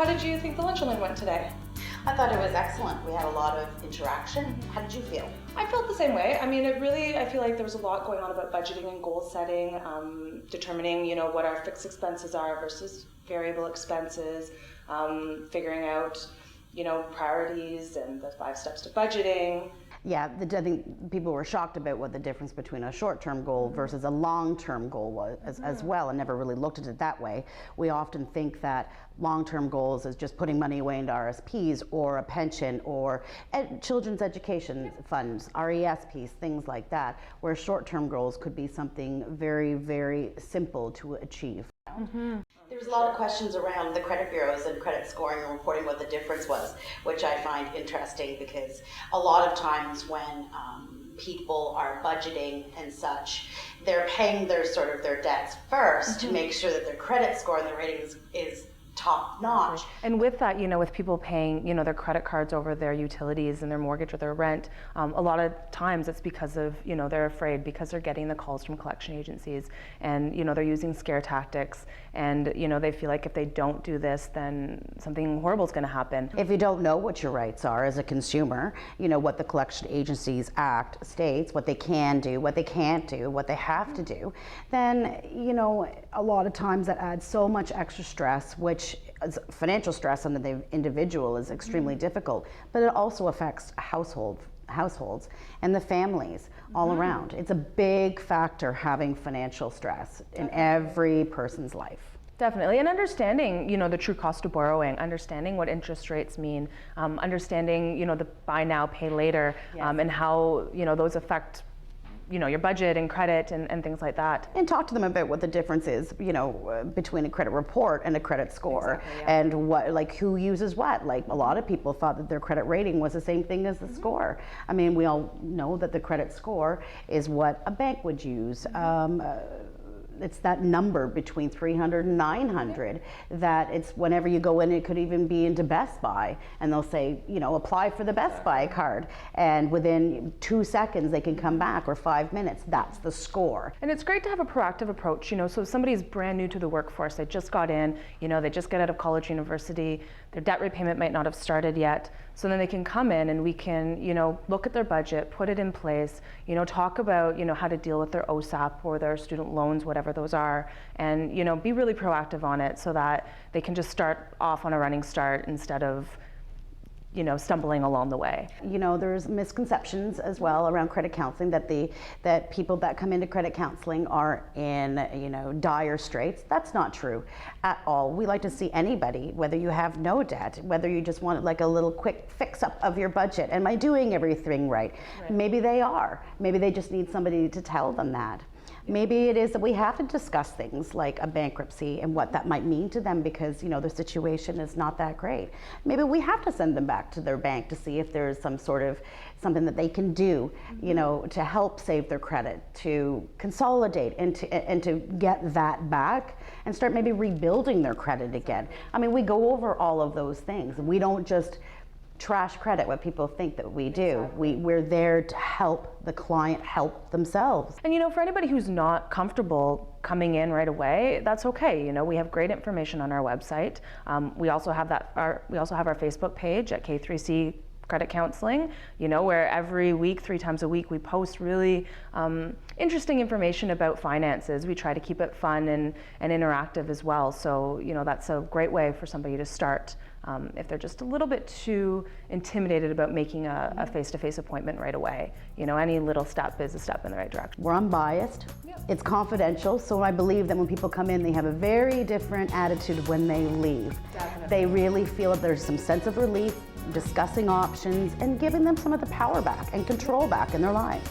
how did you think the lunch and learn went today? I thought it was excellent. We had a lot of interaction. How did you feel? I felt the same way. I mean, I feel like there was a lot going on about budgeting and goal setting, determining, what our fixed expenses are versus variable expenses, figuring out, priorities and the 5 steps to budgeting. Yeah, I think people were shocked about what the difference between a short-term goal versus a long-term goal was as well, and never really looked at it that way. We often think that long-term goals is just putting money away into RSPs or a pension or children's education funds, RESPs, things like that, where short-term goals could be something very, very simple to achieve. There was a lot of questions around the credit bureaus and credit scoring and reporting what the difference was, which I find interesting because a lot of times when people are budgeting and such, they're paying their debts first to make sure that their credit score and their ratings is top notch. And with that, with people paying, their credit cards over their utilities and their mortgage or their rent, a lot of times it's because of, they're afraid because they're getting the calls from collection agencies and, they're using scare tactics and, they feel like if they don't do this, then something horrible is going to happen. If you don't know what your rights are as a consumer, what the Collection Agencies Act states, what they can do, what they can't do, what they have to do, then, a lot of times that adds so much extra stress, which financial stress on the individual is extremely difficult, but it also affects households and the families all around. It's a big factor having financial stress in every person's life. Definitely, and understanding, the true cost of borrowing, understanding what interest rates mean, understanding, the buy now, pay later, and how, those affect your budget and credit and things like that. And talk to them about what the difference is, between a credit report and a credit score, and who uses what. Like a lot of people thought that their credit rating was the same thing as the score. I mean, we all know that the credit score is what a bank would use. It's that number between 300 and 900 that it's whenever you go in, it could even be into Best Buy and they'll say, apply for the Best Buy card. And within 2 seconds, they can come back, or 5 minutes. That's the score. And it's great to have a proactive approach, so if somebody's brand new to the workforce, they just got in, they just get out of college, university, their debt repayment might not have started yet. So then they can come in and we can, look at their budget, put it in place, talk about, how to deal with their OSAP or their student loans, whatever those are, and, be really proactive on it so that they can just start off on a running start instead of, stumbling along the way. There's misconceptions as well around credit counseling that people that come into credit counseling are in, dire straits. That's not true at all. We like to see anybody, whether you have no debt, whether you just want like a little quick fix up of your budget. Am I doing everything right? Maybe they are. Maybe they just need somebody to tell them that. Maybe it is that we have to discuss things like a bankruptcy and what that might mean to them because, their situation is not that great. Maybe we have to send them back to their bank to see if there's something that they can do, to help save their credit, to consolidate and to get that back and start maybe rebuilding their credit again. I mean, we go over all of those things. We don't just trash credit, what people think that we do. We're there to help the client help themselves. And for anybody who's not comfortable coming in right away, that's okay. We have great information on our website. We also have our Facebook page at K3C Credit Counseling, where every week, 3 times a week, we post really interesting information about finances. We try to keep it fun and interactive as well. So, that's a great way for somebody to start if they're just a little bit too intimidated about making a face-to-face appointment right away. Any little step is a step in the right direction. We're unbiased. It's confidential, so I believe that when people come in, they have a very different attitude when they leave. Definitely. They really feel that there's some sense of relief, discussing options, and giving them some of the power back and control back in their lives.